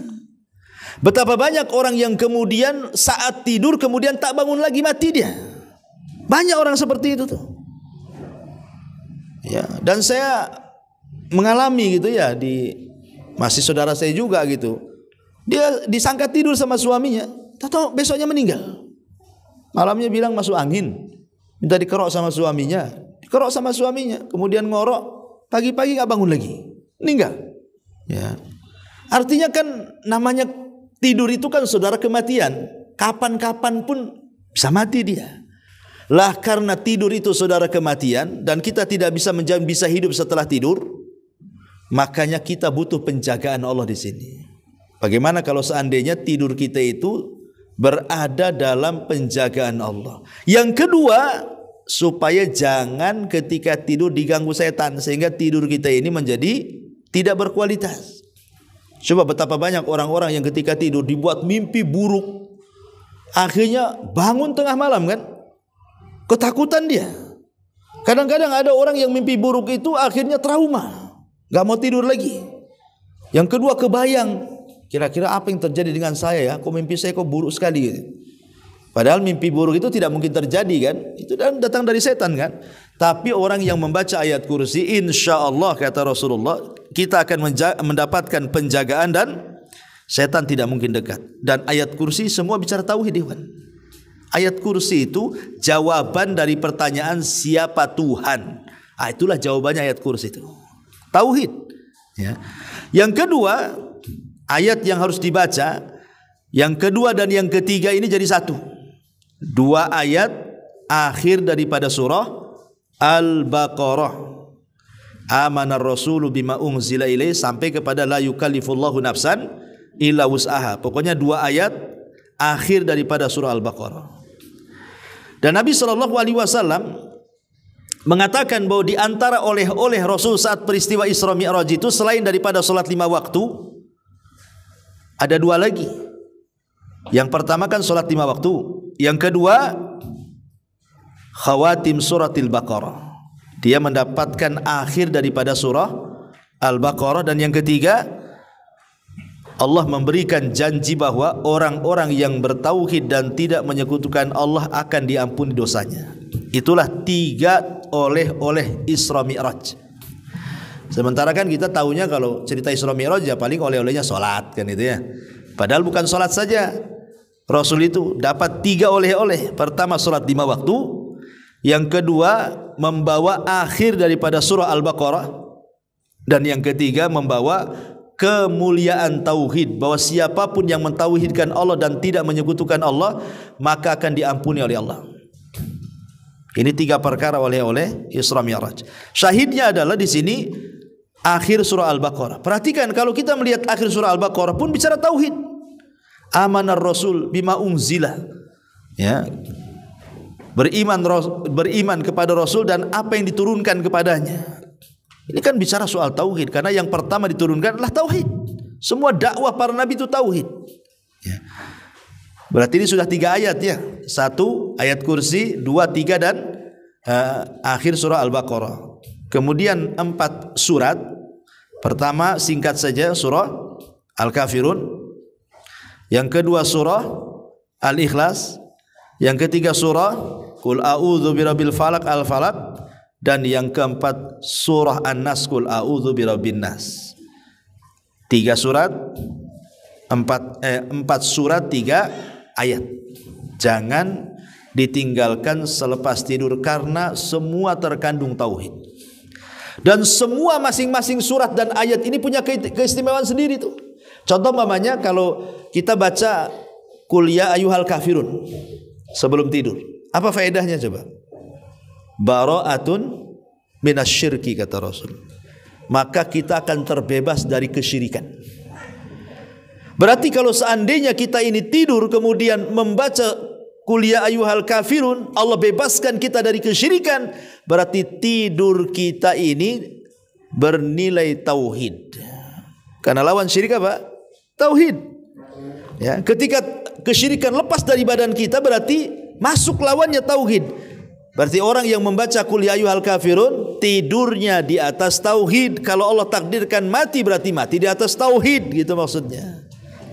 Betapa banyak orang yang kemudian saat tidur kemudian tak bangun lagi, mati dia. Banyak orang seperti itu tuh. Ya, dan saya mengalami gitu ya, masih saudara saya juga gitu. Dia disangka tidur sama suaminya, tahu besoknya meninggal. Malamnya bilang masuk angin, minta dikerok sama suaminya, kemudian ngorok, pagi-pagi nggak bangun lagi, meninggal. Ya, artinya kan namanya tidur itu kan saudara kematian, kapan-kapan pun bisa mati dia. Lah karena tidur itu saudara kematian dan kita tidak bisa menjamin bisa hidup setelah tidur, makanya kita butuh penjagaan Allah di sini. Bagaimana kalau seandainya tidur kita itu berada dalam penjagaan Allah? Yang kedua, supaya jangan ketika tidur diganggu setan sehingga tidur kita ini menjadi tidak berkualitas. Coba betapa banyak orang-orang yang ketika tidur dibuat mimpi buruk, akhirnya bangun tengah malam kan, ketakutan dia. Kadang-kadang ada orang yang mimpi buruk itu akhirnya trauma, gak mau tidur lagi. Yang kedua kebayang, kira-kira apa yang terjadi dengan saya ya, kok mimpi saya kok buruk sekali gitu. Padahal mimpi buruk itu tidak mungkin terjadi kan, itu datang dari setan kan. Tapi orang yang membaca ayat kursi, insya Allah kata Rasulullah, kita akan mendapatkan penjagaan dan setan tidak mungkin dekat. Dan ayat kursi semua bicara tauhid, Ikhwan. Ayat kursi itu jawaban dari pertanyaan siapa Tuhan. Itulah jawabannya ayat kursi itu. Tauhid. Ya. Yang kedua, ayat yang harus dibaca, yang kedua dan yang ketiga ini jadi satu. Dua ayat akhir daripada surah Al-Baqarah. Amanar rasulu bima unzila ilaihi sampai kepada la yukallifullahu nafsan illa wus'aha. Pokoknya dua ayat akhir daripada surah Al-Baqarah. Dan Nabi SAW mengatakan bahwa di antara oleh-oleh Rasul saat peristiwa Isra Mi'raj itu selain daripada salat 5 waktu, ada dua lagi. Yang pertama kan salat 5 waktu, yang kedua khawatim suratil Baqarah. Dia mendapatkan akhir daripada surah Al-Baqarah. Dan yang ketiga, Allah memberikan janji bahwa orang-orang yang bertauhid dan tidak menyekutukan Allah akan diampuni dosanya. Itulah 3 oleh-oleh Isra Mi'raj. Sementara kan kita tahunya kalau cerita Isra Mi'raj ya paling oleh-olehnya salat kan itu ya. Padahal bukan salat saja. Rasul itu dapat 3 oleh-oleh. Pertama salat 5 waktu, yang kedua membawa akhir daripada surah Al-Baqarah, dan yang ketiga membawa kemuliaan tauhid, bahwa siapapun yang mentauhidkan Allah dan tidak menyekutukan Allah maka akan diampuni oleh Allah. Ini 3 perkara oleh-oleh Isra Mi'raj. Syahidnya adalah di sini akhir surah Al-Baqarah. Perhatikan kalau kita melihat akhir surah Al-Baqarah pun bicara tauhid. Amanar rasul bima unzila. Ya. Beriman kepada Rasul dan apa yang diturunkan kepadanya. Ini kan bicara soal tauhid, karena yang pertama diturunkan adalah tauhid. Semua dakwah para nabi itu tauhid. Ya. Berarti ini sudah 3 ayat ya. 1 ayat kursi, 2, 3 dan akhir surah Al-Baqarah. Kemudian 4 surat. Pertama singkat saja surah Al-Kafirun. Yang kedua surah Al-Ikhlas. Yang ketiga surah Qul a'udzu birabbil falaq al-falaq, dan yang keempat surah An-Nas Qul a'udzu birabbin nas. 3 surat, 4 surat 3 ayat. Jangan ditinggalkan selepas tidur karena semua terkandung tauhid. Dan semua masing-masing surat dan ayat ini punya keistimewaan sendiri tuh. Contoh mamanya kalau kita baca Qul ya ayyuhal kafirun sebelum tidur, apa faedahnya coba? Bara'atun minasyirki kata Rasul. Maka kita akan terbebas dari kesyirikan. Berarti kalau seandainya kita ini tidur kemudian membaca Qul ya ayyuhal kafirun, Allah bebaskan kita dari kesyirikan, berarti tidur kita ini bernilai tauhid. Karena lawan syirik apa? Tauhid. Ya, ketika kesyirikan lepas dari badan kita berarti masuk lawannya tauhid. Berarti orang yang membaca Qul ya ayyuhal kafirun tidurnya di atas tauhid. Kalau Allah takdirkan mati berarti mati di atas tauhid, gitu maksudnya.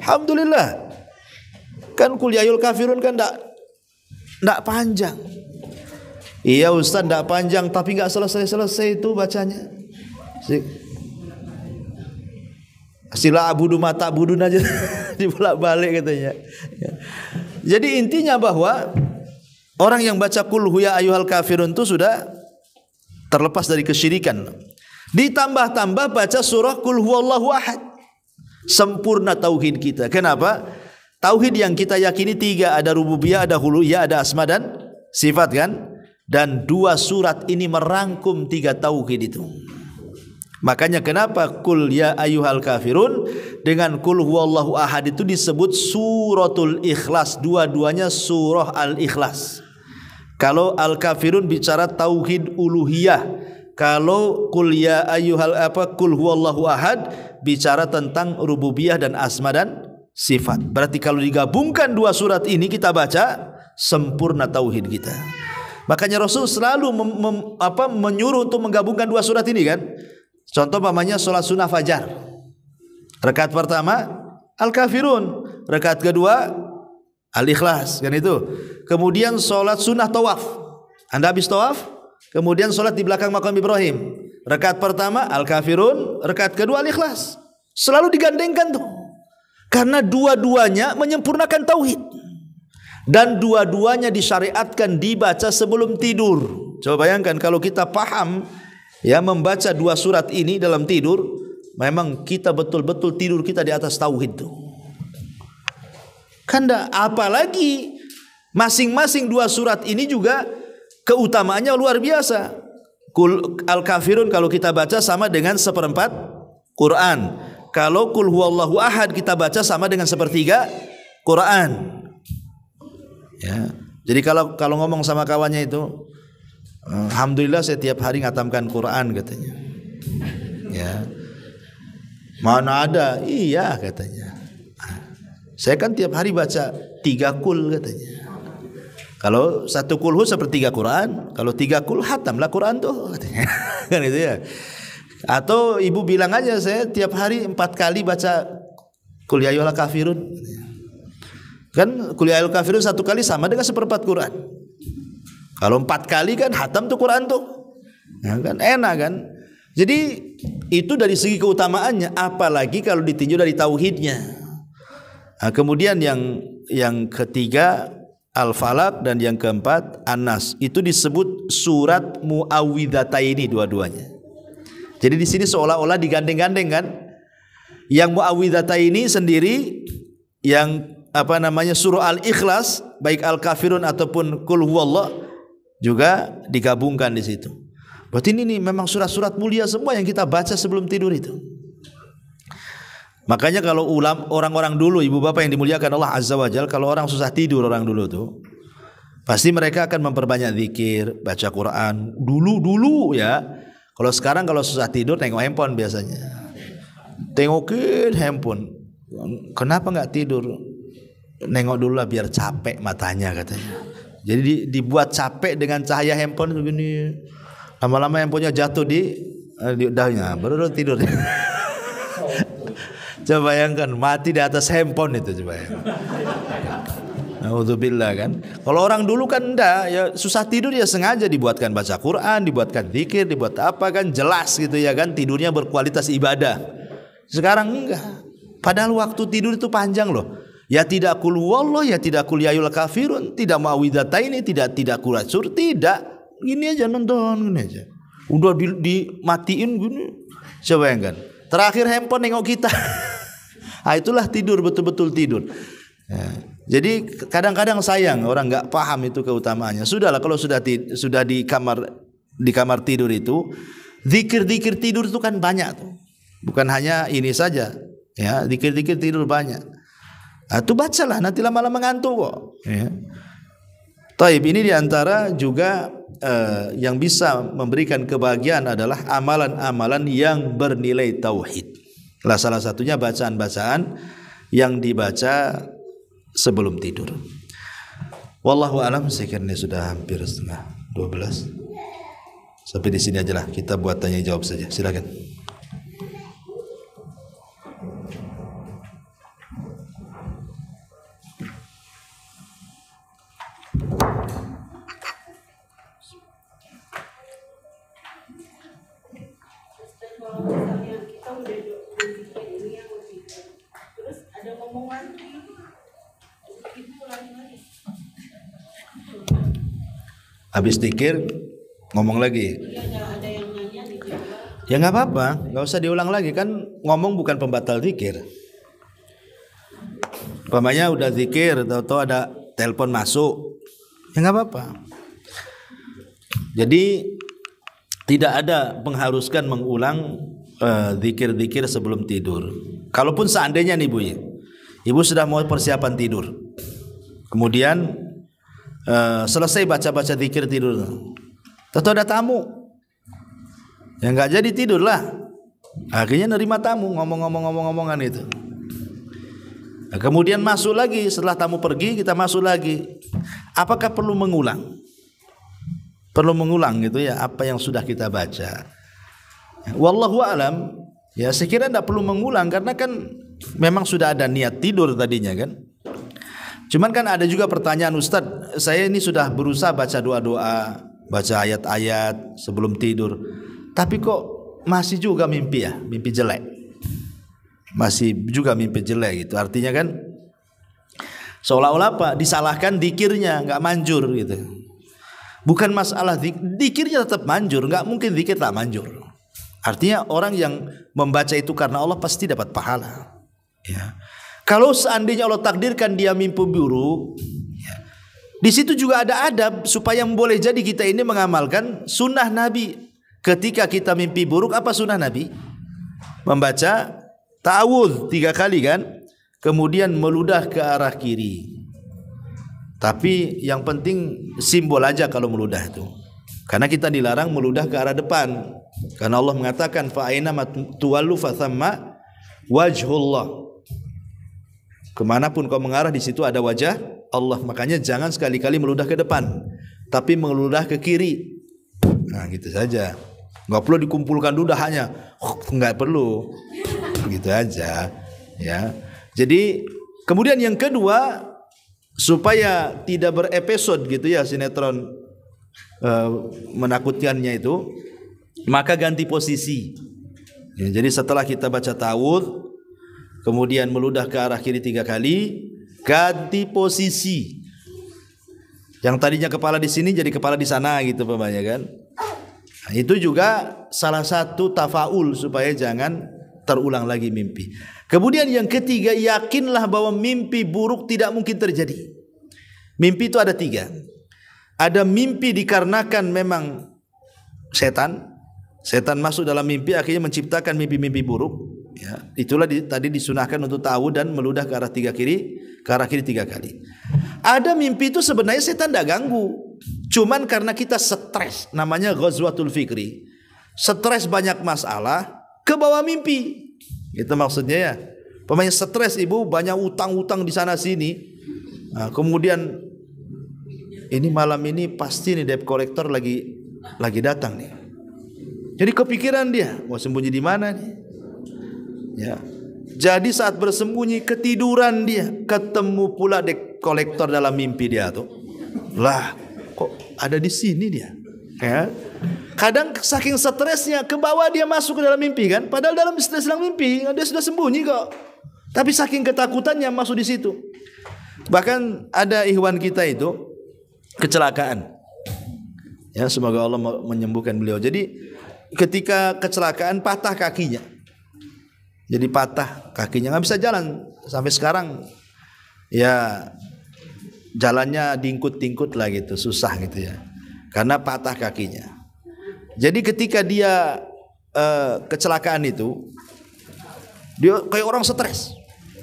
Alhamdulillah. Kan Qul ya ayyuhal kafirun kan enggak panjang. Iya Ustaz, enggak panjang tapi enggak selesai-selesai itu bacanya. Sila abudu mata budun aja dibolak-balik katanya. Jadi intinya bahwa orang yang baca Qul ya ayyuhal kafirun itu sudah terlepas dari kesyirikan. Ditambah-tambah baca surah Qul huwallahu ahad. Sempurna tauhid kita. Kenapa? Tauhid yang kita yakini 3, ada rububiyah, ada uluhiyah, ada asma dan sifat kan? Dan 2 surat ini merangkum 3 tauhid itu. Makanya kenapa Qul ya ayyuhal kafirun dengan Qul huwallahu ahad itu disebut suratul ikhlas. Dua-duanya surah al-ikhlas. Kalau al-kafirun bicara tauhid uluhiyah, kalau Qul ya ayyuhal Qul huwallahu ahad bicara tentang rububiyah dan asma dan sifat. Berarti kalau digabungkan 2 surat ini kita baca, sempurna tauhid kita. Makanya Rasul selalu menyuruh untuk menggabungkan 2 surat ini kan. Contoh namanya sholat sunnah fajar. Rakaat pertama Al-Kafirun, rakaat kedua Al-Ikhlas, kan itu. Kemudian sholat sunnah tawaf. Anda habis tawaf, kemudian sholat di belakang makam Ibrahim. Rakaat pertama Al-Kafirun, rakaat kedua Al-Ikhlas. Selalu digandengkan tuh. Karena dua-duanya menyempurnakan tauhid. Dan dua-duanya disyariatkan dibaca sebelum tidur. Coba bayangkan kalau kita paham ya membaca 2 surat ini dalam tidur, memang kita betul-betul tidur kita di atas tauhid tuh. Kan apalagi masing-masing 2 surat ini juga keutamaannya luar biasa. Al-Kafirun kalau kita baca sama dengan 1/4 Quran. Kalau Qul huwallahu ahad kita baca sama dengan 1/3 Quran. Ya. Jadi kalau ngomong sama kawannya itu, alhamdulillah saya tiap hari ngatamkan Quran katanya. Ya. Mana ada? Iya katanya. Saya kan tiap hari baca 3 Qul katanya. Kalau 1 Qul 1/3 Quran, kalau 3 Qul hatamlah Quran tuh katanya. Kan itu ya. Atau ibu bilang aja saya tiap hari 4 kali baca Qul ya ayyuhal kafirun. Kan Qul ya ayyuhal kafirun 1 kali sama dengan 1/4 Quran. Kalau 4 kali kan hatam tuh Quran tuh, ya kan enak kan. Jadi itu dari segi keutamaannya, apalagi kalau ditinjau dari tauhidnya. Nah, kemudian yang ketiga Al-Falaq dan yang keempat An-Nas. Itu disebut surat muawwidhataini dua-duanya. Jadi di sini seolah-olah digandeng-gandeng kan. Yang muawwidhataini sendiri, yang surah Al-Ikhlas, baik Al-Kafirun ataupun Qul huwallah juga digabungkan di situ. Berarti ini memang surat-surat mulia semua yang kita baca sebelum tidur itu. Makanya kalau orang-orang dulu, ibu bapak yang dimuliakan Allah Azza wa Jalla, kalau orang susah tidur orang dulu tuh, pasti mereka akan memperbanyak zikir, baca Quran. Dulu ya. Kalau sekarang kalau susah tidur tengok handphone biasanya. Tengokin handphone. Kenapa enggak tidur? Nengok dulu lah biar capek matanya katanya. Jadi dibuat capek dengan cahaya handphone begini. Lama-lama handphonenya jatuh di dahnya, baru tidur. Coba bayangkan mati di atas handphone itu, coba bayangkan. Naudzubillah kan. Kalau orang dulu kan enggak, ya susah tidur ya sengaja dibuatkan baca Quran, dibuatkan zikir, dibuat apa kan jelas gitu ya kan, tidurnya berkualitas ibadah. Sekarang enggak. Padahal waktu tidur itu panjang loh. Ya tidak Qul huwallah, ya tidak Qul ya ayyuhal kafirun, tidak muawwidhataini, tidak Qul sur, tidak. Gini aja nonton gini aja. Udah dimatiin gini. Coba bayangkan. Terakhir handphone nengok kita. Nah, itulah tidur, betul-betul tidur. Ya. Jadi kadang-kadang sayang orang nggak paham itu keutamaannya. Sudahlah kalau sudah di kamar tidur itu, zikir-zikir tidur itu kan banyak tuh. Bukan hanya ini saja. Ya, zikir-zikir tidur banyak. Nah, itu bacalah, nanti lama-lama ngantuk kok. Ya. Taib, ini diantara juga yang bisa memberikan kebahagiaan adalah amalan-amalan yang bernilai tauhid. Lah salah satunya bacaan-bacaan yang dibaca sebelum tidur. Wallahu alam, saya kira ini sudah hampir setengah 12. Sampai di sini aja lah, kita buat tanya jawab saja. Silakan. Habis zikir ngomong lagi. Ya nggak apa-apa, nggak usah diulang lagi, kan ngomong bukan pembatal zikir. Umpamanya udah zikir, tahu-tahu ada telepon masuk, ya nggak apa-apa. Jadi tidak ada mengharuskan mengulang zikir-zikir sebelum tidur. Kalaupun seandainya nih Bu, ibu sudah mau persiapan tidur, kemudian selesai baca-baca zikir tidur, tahu ada tamu, ya nggak jadi tidur lah. Akhirnya nerima tamu, ngomong-ngomongan itu. Nah, kemudian masuk lagi, setelah tamu pergi kita masuk lagi. Apakah perlu mengulang? Perlu mengulang gitu ya apa yang sudah kita baca. Wallahu alam. Ya saya kira tidak perlu mengulang karena kan memang sudah ada niat tidur tadinya kan. Cuman kan ada juga pertanyaan, Ustadz, saya ini sudah berusaha baca doa-doa, baca ayat-ayat sebelum tidur, tapi kok masih juga mimpi ya, mimpi jelek. Masih juga mimpi jelek gitu. Artinya kan seolah-olah apa? Disalahkan zikirnya, nggak manjur gitu. Bukan masalah zikirnya tetap manjur, nggak mungkin zikir tak manjur. Artinya orang yang membaca itu karena Allah pasti dapat pahala. Ya. Kalau seandainya Allah takdirkan dia mimpi buruk, ya, di situ juga ada adab supaya boleh jadi kita ini mengamalkan sunnah Nabi. Ketika kita mimpi buruk, apa sunnah Nabi? Membaca ta'awudz 3 kali kan, kemudian meludah ke arah kiri. Tapi yang penting simbol aja kalau meludah itu, karena kita dilarang meludah ke arah depan. Karena Allah mengatakan fa aina tuwallu fa thamma wajhullah. Kemanapun kau mengarah di situ ada wajah Allah. Makanya jangan sekali-kali meludah ke depan, tapi meludah ke kiri. Nah gitu saja. Nggak perlu dikumpulkan ludahnya, nggak perlu. Gitu aja. Ya. Jadi kemudian yang kedua, supaya tidak berepisode gitu ya sinetron menakutkannya itu, maka ganti posisi. Ya, jadi setelah kita baca ta'awudz, kemudian meludah ke arah kiri 3 kali, ganti posisi. Yang tadinya kepala di sini jadi kepala di sana gitu Bapak kan. Nah, itu juga salah satu tafaul supaya jangan terulang lagi mimpi. Kemudian yang ketiga, yakinlah bahwa mimpi buruk tidak mungkin terjadi. Mimpi itu ada 3. Ada mimpi dikarenakan memang setan masuk dalam mimpi akhirnya menciptakan mimpi-mimpi buruk. Ya, itulah tadi disunahkan untuk tahu dan meludah ke arah 3 kiri, ke arah kiri 3 kali. Ada mimpi itu sebenarnya setan tidak ganggu, cuman karena kita stres, namanya ghazwatul fikri. Stres banyak masalah, ke bawah mimpi. Itu maksudnya ya. Pemain stres ibu, banyak utang-utang di sana sini. Nah, kemudian ini malam ini pasti nih debt collector lagi datang nih. Jadi kepikiran dia, mau sembunyi di mana nih? Ya. Jadi saat bersembunyi ketiduran dia, ketemu pula debt collector dalam mimpi dia tuh. Lah, kok ada di sini dia? Ya. Kadang saking stresnya ke bawah dia masuk ke dalam mimpi kan, padahal dalam mimpi dia sudah sembunyi kok. Tapi saking ketakutannya masuk di situ. Bahkan ada ikhwan kita itu kecelakaan. Ya, semoga Allah menyembuhkan beliau. Jadi ketika kecelakaan patah kakinya. Jadi patah kakinya, nggak bisa jalan sampai sekarang. Ya jalannya diingkut-ingkut lah gitu, susah gitu ya. Karena patah kakinya. Jadi ketika dia kecelakaan itu, dia kayak orang stres.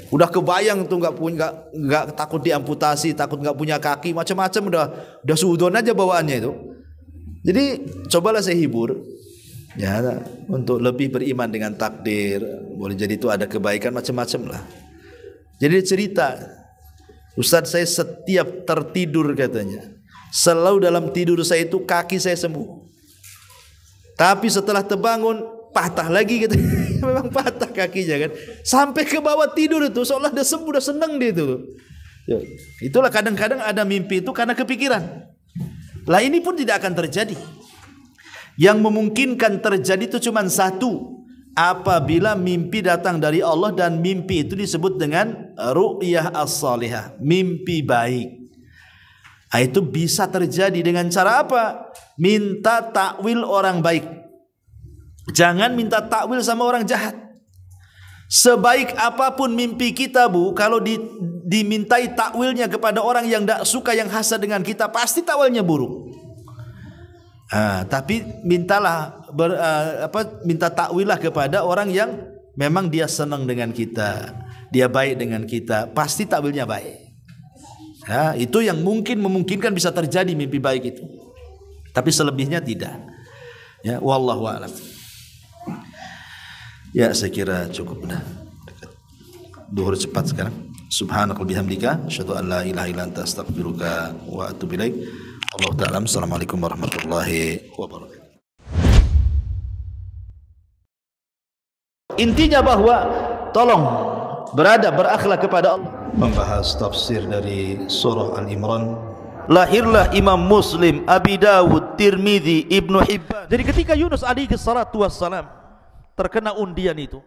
Udah kebayang tuh nggak takut diamputasi, takut nggak punya kaki, macam-macam udah suudon aja bawaannya itu. Jadi cobalah saya hibur. Ya, untuk lebih beriman dengan takdir, boleh jadi itu ada kebaikan macam-macam lah. Jadi dia cerita, Ustaz, saya setiap tertidur katanya, selalu dalam tidur saya itu kaki saya sembuh. Tapi setelah terbangun patah lagi gitu. Memang patah kakinya kan. Sampai ke bawah tidur itu seolah dia sembuh, udah senang dia itu. Ya, itulah kadang-kadang ada mimpi itu karena kepikiran. Lah ini pun tidak akan terjadi. Yang memungkinkan terjadi itu cuma satu, apabila mimpi datang dari Allah dan mimpi itu disebut dengan ru'yah as-salihah, mimpi baik. Nah, itu bisa terjadi dengan cara apa? Minta takwil orang baik. Jangan minta takwil sama orang jahat. Sebaik apapun mimpi kita, Bu, kalau dimintai takwilnya kepada orang yang tidak suka, yang hasad dengan kita, pasti takwilnya buruk. Tapi mintalah minta takwilah kepada orang yang memang dia senang dengan kita, dia baik dengan kita, pasti takwilnya baik. Itu yang memungkinkan bisa terjadi mimpi baik itu. Tapi selebihnya tidak. Ya, wallahu a'lam. Ya, saya kira cukup dah. Duhur cepat sekarang. Subhanakallahumma bihamdika asyhadu an la ilaha illa anta astaghfiruka wa atubu ilaik. Allah ta'ala. Assalamualaikum warahmatullahi wabarakatuh. Intinya bahwa tolong berakhlak kepada Allah. Membahas tafsir dari surah Al-Imran. Lahirlah Imam Muslim, Abi Dawud, Tirmidzi, Ibnu Hibban. Jadi ketika Yunus alaihi salatu wassalam terkena undian itu,